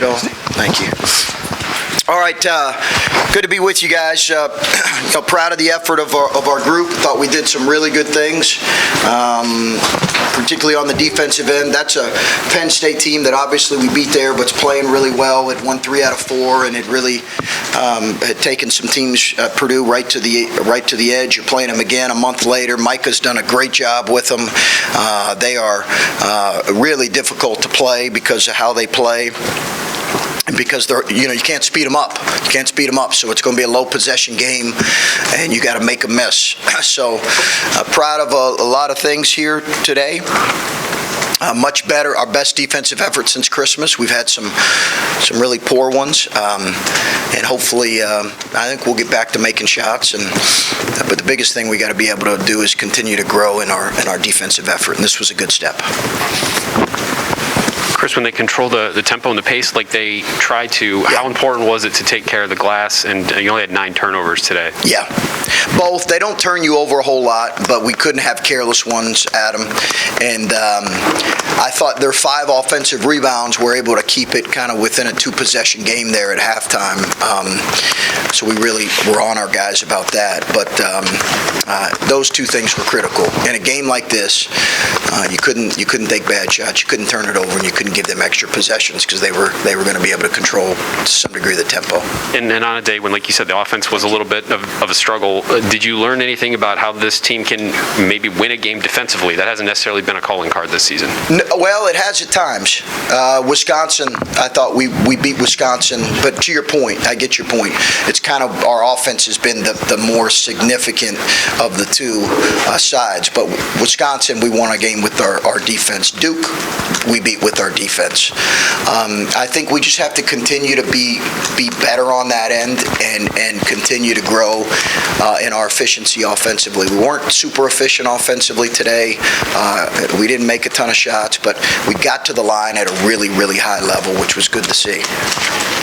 Thank you. All right, good to be with you guys. Proud of the effort of our group. Thought we did some really good things, particularly on the defensive end. That's a Penn State team that obviously we beat there, but's playing really well. It won 3 out of 4, and it really had taken some teams, Purdue, right to the edge. You're playing them again a month later. Micah's done a great job with them. They are really difficult to play because of how they play. And because they're, you can't speed them up. You can't speed them up, so it's going to be a low possession game, and you got to make a miss. So, proud of a lot of things here today. Much better, our best defensive effort since Christmas. We've had some really poor ones, and hopefully, I think we'll get back to making shots. But the biggest thing we got to be able to do is continue to grow in our defensive effort, and this was a good step. Chris, when they control the tempo and the pace like they try to, how important was it to take care of the glass? And you only had 9 turnovers today. Yeah, both. They don't turn you over a whole lot, but we couldn't have careless ones at them. And I thought their 5 offensive rebounds were able to keep it kind of within a 2-possession game there at halftime. So we really were on our guys about that. But those 2 things were critical. In a game like this, you couldn't take bad shots. You couldn't turn it over, and you couldn't give them extra possessions because they were going to be able to control to some degree the tempo. And on a day when, like you said, the offense was a little bit of a struggle, did you learn anything about how this team can maybe win a game defensively? That hasn't necessarily been a calling card this season. Well, it has at times. Wisconsin, I thought we beat Wisconsin, but to your point, I get your point. It's kind of our offense has been the more significant of the 2 sides. But Wisconsin, we won a game with our defense. Duke, we beat with our defense. I think we just have to continue to be better on that end and continue to grow in our efficiency offensively. We weren't super efficient offensively today. We didn't make a ton of shots, but we got to the line at a really, really high level, which was good to see.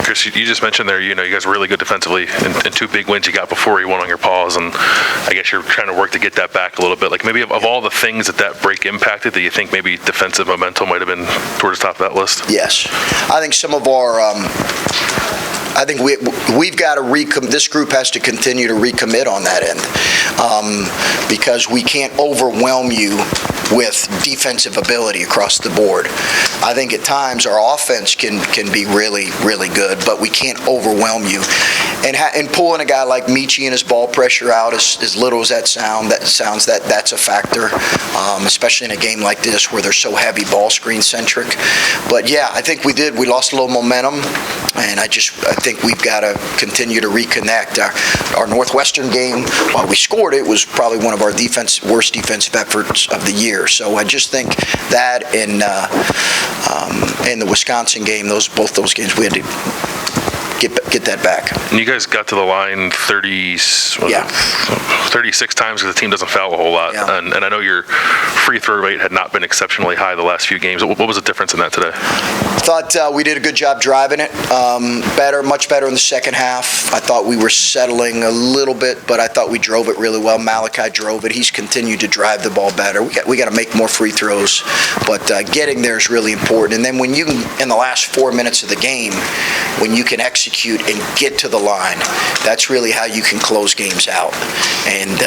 Chris, you just mentioned there, you guys were really good defensively and 2 big wins you got before you won on your pause, and I guess you're trying to work to get that back a little bit. Like maybe of all the things that break impacted, do you think maybe defensive momentum might have been towards the top of that list? Yes. I think some of our I think we've got to this group has to continue to recommit on that end because we can't overwhelm you with defensive ability across the board. I think at times our offense can be really, really good, but we can't overwhelm you. And pulling a guy like Michi and his ball pressure out, as little as that sounds, that's a factor, especially in a game like this where they're so heavy ball screen centric. But yeah, I think we did. We lost a little momentum, and I think we've got to continue to reconnect. Our Northwestern game, while we scored it, was probably one of our worst defensive efforts of the year. So I just think that in the Wisconsin game, both those games, we had to get that back. And you guys got to the line 36 times because the team doesn't foul a whole lot. Yeah. And I know your free throw rate had not been exceptionally high the last few games. What was the difference in that today? I thought we did a good job driving it. Much better in the second half. I thought we were settling a little bit, but I thought we drove it really well. Malachi drove it. He's continued to drive the ball better. We got to make more free throws, but getting there is really important. And then when you, in the last 4 minutes of the game, when you can execute and get to the line, that's really how you can close games out. And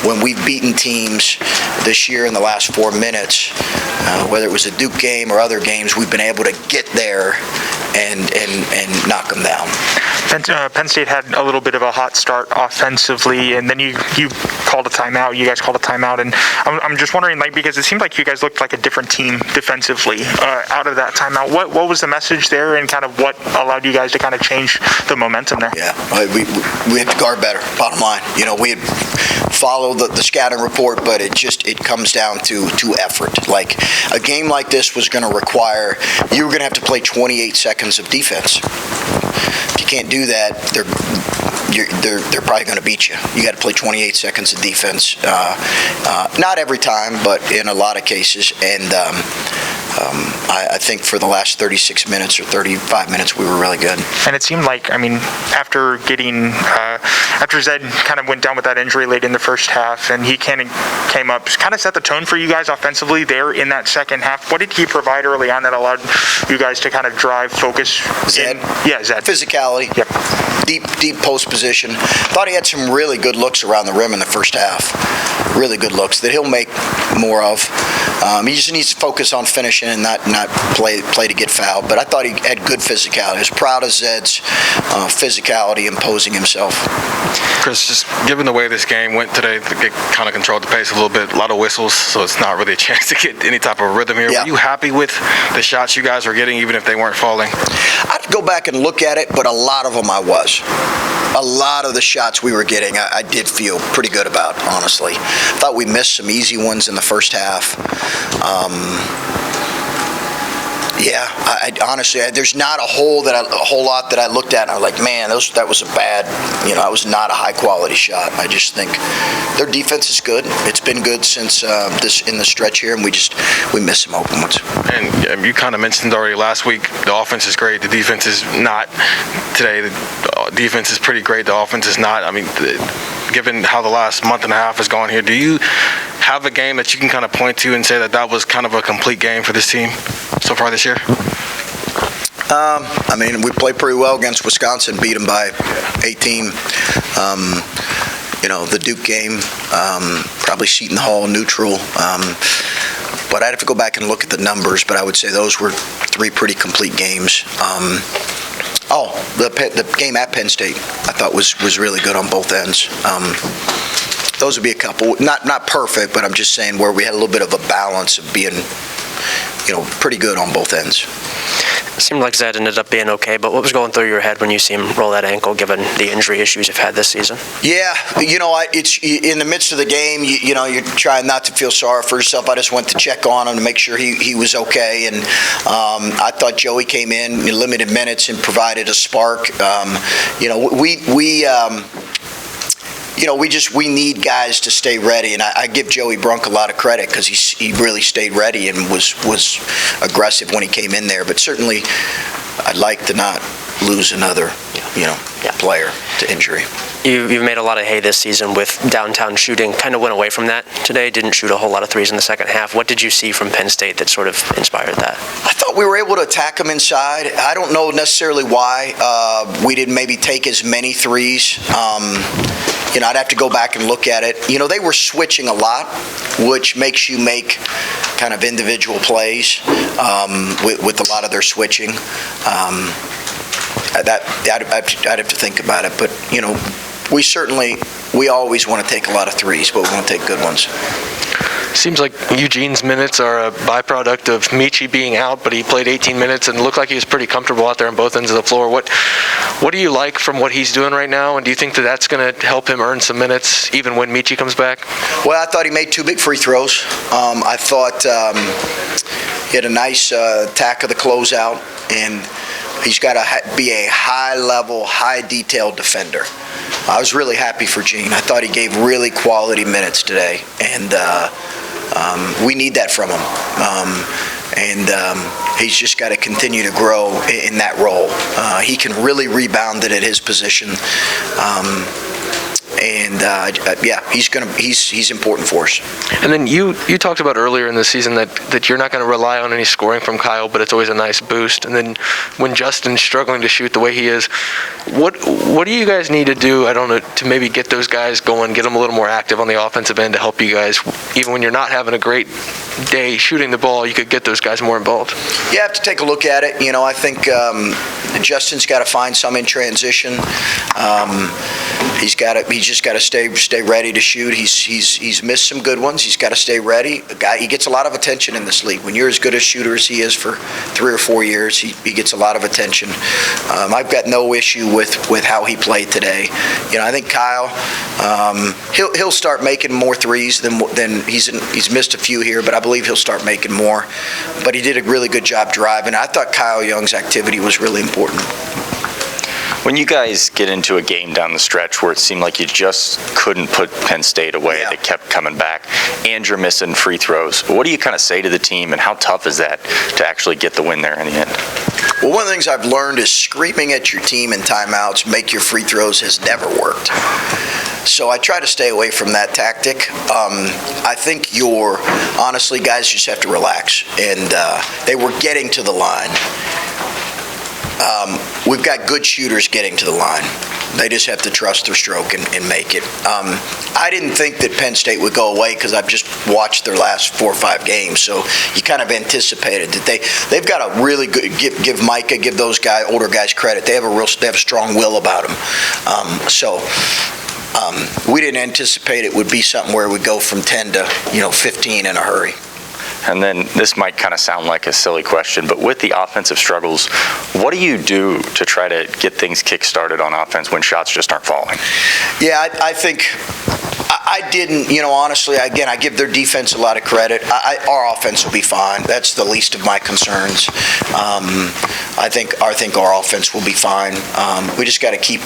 when we've beaten teams this year in the last 4 minutes, whether it was a Duke game or other games, we've been able to get there and knock them down. Penn State had a little bit of a hot start offensively, and then you called a timeout. You guys called a timeout, and I'm just wondering, because it seemed like you guys looked like a different team defensively out of that timeout. What was the message there, and kind of what allowed you guys to kind of change the momentum there? Yeah, we have to guard better. Bottom line, we had followed the scouting report, but it comes down to effort. Like a game like this was going to require you were going to have to play 28 seconds of defense. If you can't do that, they're probably going to beat you. You got to play 28 seconds of defense. Not every time, but in a lot of cases. And I think for the last 36 minutes or 35 minutes, we were really good. And it seemed like, after Zed kind of went down with that injury late in the first half, and he kind of came up, kind of set the tone for you guys offensively there in that second half. What did he provide early on that allowed you guys to kind of drive focus? Zed? Yeah, Zed. Physicality. Yep. Deep post position. Thought he had some really good looks around the rim in the first half. Really good looks that he'll make more of. He just needs to focus on finishing and not play to get fouled. But I thought he had good physicality. I was proud of Zed's physicality, imposing himself. Chris, just given the way this game went today, it kind of controlled the pace a little bit. A lot of whistles, so it's not really a chance to get any type of rhythm here. Yeah. Were you happy with the shots you guys were getting, even if they weren't falling? I'd go back and look at it, but a lot of them I was. A lot of the shots we were getting, I did feel pretty good about, honestly. Thought we missed some easy ones in the first half. Yeah, I honestly, there's not a whole lot that I looked at and I was like, man, that was a bad, that was not a high quality shot. I just think their defense is good. It's been good since in the stretch here, and we missed some open ones. And you kind of mentioned already last week, the offense is great, the defense is not. Today, the defense is pretty great, the offense is not. Given how the last month and a half has gone here, do you have a game that you can kind of point to and say that was kind of a complete game for this team so far this year? We played pretty well against Wisconsin, beat them by 18. The Duke game, probably Seton Hall neutral. But I'd have to go back and look at the numbers, but I would say those were 3 pretty complete games. The game at Penn State I thought was really good on both ends. Those would be a couple, not perfect, but I'm just saying where we had a little bit of a balance of being, pretty good on both ends. It seemed like Zed ended up being okay, but what was going through your head when you see him roll that ankle, given the injury issues you've had this season? Yeah, it's in the midst of the game. You're trying not to feel sorry for yourself. I just went to check on him to make sure he was okay, and I thought Joey came in limited minutes and provided a spark. We need guys to stay ready, and I give Joey Brunk a lot of credit because he really stayed ready and was aggressive when he came in there. But certainly, I'd like to not lose another, player to injury. You've made a lot of hay this season with downtown shooting. Kind of went away from that today. Didn't shoot a whole lot of threes in the second half. What did you see from Penn State that sort of inspired that? I thought we were able to attack them inside. I don't know necessarily why we didn't maybe take as many threes. I'd have to go back and look at it. They were switching a lot, which makes you make kind of individual plays with a lot of their switching. I'd have to think about it, but we always want to take a lot of threes, but we want to take good ones. Seems like Eugene's minutes are a byproduct of Michi being out, but he played 18 minutes and looked like he was pretty comfortable out there on both ends of the floor. What do you like from what he's doing right now, and do you think that that's going to help him earn some minutes even when Michi comes back? Well, I thought he made 2 big free throws. I thought he had a nice attack of the closeout, and he's got to be a high-level, high-detail defender. I was really happy for Gene. I thought he gave really quality minutes today, and we need that from him. He's just got to continue to grow in that role. He can really rebound it at his position. He's important for us. And then you talked about earlier in the season that you're not going to rely on any scoring from Kyle, but it's always a nice boost. And then when Justin's struggling to shoot the way he is, what do you guys need to do, I don't know, to maybe get those guys going, get them a little more active on the offensive end to help you guys, even when you're not having a great day shooting the ball, you could get those guys more involved? You have to take a look at it. I think Justin's got to find some in transition. He's just got to stay ready to shoot. He's missed some good ones. He's got to stay ready. He gets a lot of attention in this league. When you're as good a shooter as he is for 3 or 4 years, he gets a lot of attention. I've got no issue with how he played today. I think Kyle, he'll start making more threes than he's missed a few here, but I believe he'll start making more. But he did a really good job driving. I thought Kyle Young's activity was really important. When you guys get into a game down the stretch where it seemed like you just couldn't put Penn State away, Yeah. they kept coming back, and you're missing free throws, what do you kind of say to the team, and how tough is that to actually get the win there in the end? Well, one of the things I've learned is screaming at your team in timeouts, make your free throws, has never worked. So I try to stay away from that tactic. I think honestly, guys just have to relax. And they were getting to the line. We've got good shooters getting to the line. They just have to trust their stroke and make it. I didn't think that Penn State would go away because I've just watched their last 4 or 5 games. So you kind of anticipated that they've got a really good, give Micah, give those older guys credit. They have a strong will about them. We didn't anticipate it would be something where we go from 10 to 15 in a hurry. And then this might kind of sound like a silly question, but with the offensive struggles, what do you do to try to get things kick-started on offense when shots just aren't falling? Yeah, I think I didn't, honestly, again, I give their defense a lot of credit. Our offense will be fine. That's the least of my concerns. I think our offense will be fine. We just got to keep,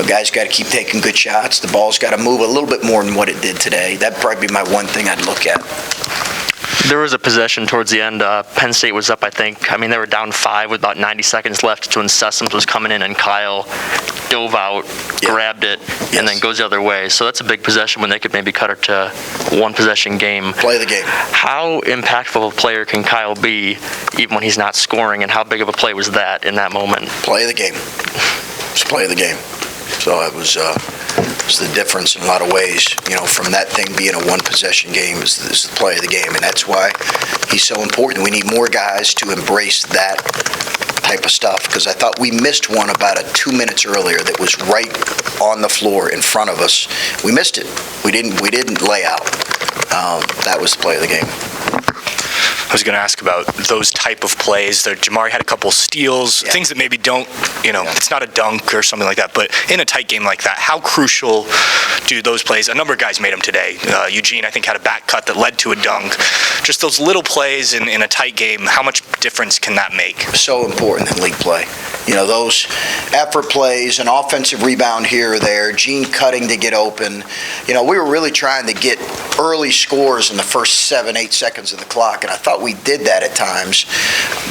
guys got to keep taking good shots. The ball's got to move a little bit more than what it did today. That'd probably be my one thing I'd look at. There was a possession towards the end. Penn State was up, I think. They were down 5 with about 90 seconds left. It's when Sessoms was coming in and Kyle dove out, grabbed it, and then goes the other way. So that's a big possession when they could maybe cut it to one possession game. Play the game. How impactful of a player can Kyle be even when he's not scoring, and how big of a play was that in that moment? Play the game. Just play the game. So it was the difference in a lot of ways, from that thing being a one-possession game is the play of the game, and that's why he's so important. We need more guys to embrace that type of stuff, because I thought we missed one about 2 minutes earlier that was right on the floor in front of us. We missed it. We didn't lay out. That was the play of the game. I was going to ask about those type of plays. Jamari had a couple steals, things that maybe don't, it's not a dunk or something like that, but in a tight game like that, how crucial do those plays? A number of guys made them today. Eugene, I think, had a back cut that led to a dunk. Just those little plays in a tight game, how much difference can that make? So important in league play. Those effort plays, an offensive rebound here or there, Gene cutting to get open. We were really trying to get early scores in the first 7-8 seconds of the clock, and I thought we did that at times,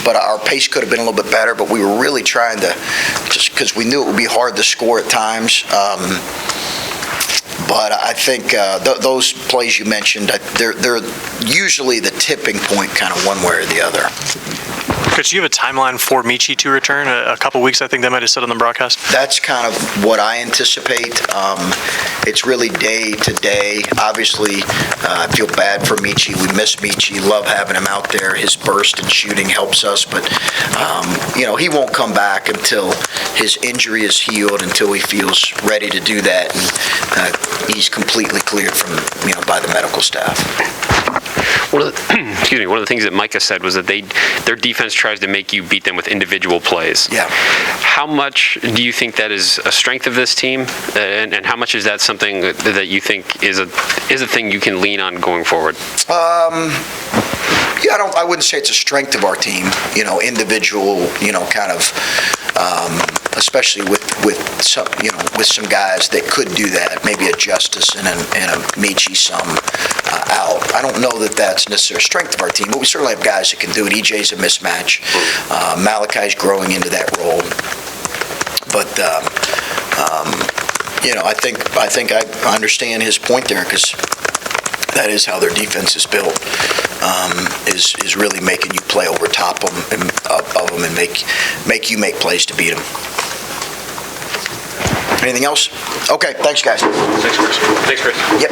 but our pace could have been a little bit better, but we were really trying to, just because we knew it would be hard to score at times. But I think those plays you mentioned, they're usually the tipping point kind of one way or the other. Coach, do you have a timeline for Michi to return? A couple weeks, I think they might have said on the broadcast. That's kind of what I anticipate. It's really day to day. Obviously, I feel bad for Michi. We miss Michi. Love having him out there. His burst and shooting helps us, but he won't come back until his injury is healed, until he feels ready to do that, and he's completely cleared from by the medical staff. One of the things that Micah said was that their defense tries to make you beat them with individual plays. Yeah. How much do you think that is a strength of this team, and how much is that something that you think is a thing you can lean on going forward? I wouldn't say it's a strength of our team. Individual. Kind of. Especially with some guys that could do that, maybe a Justice and a Michi out. I don't know that that's necessarily a strength of our team, but we certainly have guys that can do it. EJ's a mismatch. Malachi's growing into that role. But I think I understand his point there, because that is how their defense is built. Is really making you play over top of them and make you make plays to beat them. Anything else? Okay, thanks, guys. Thanks, Chris. Yep.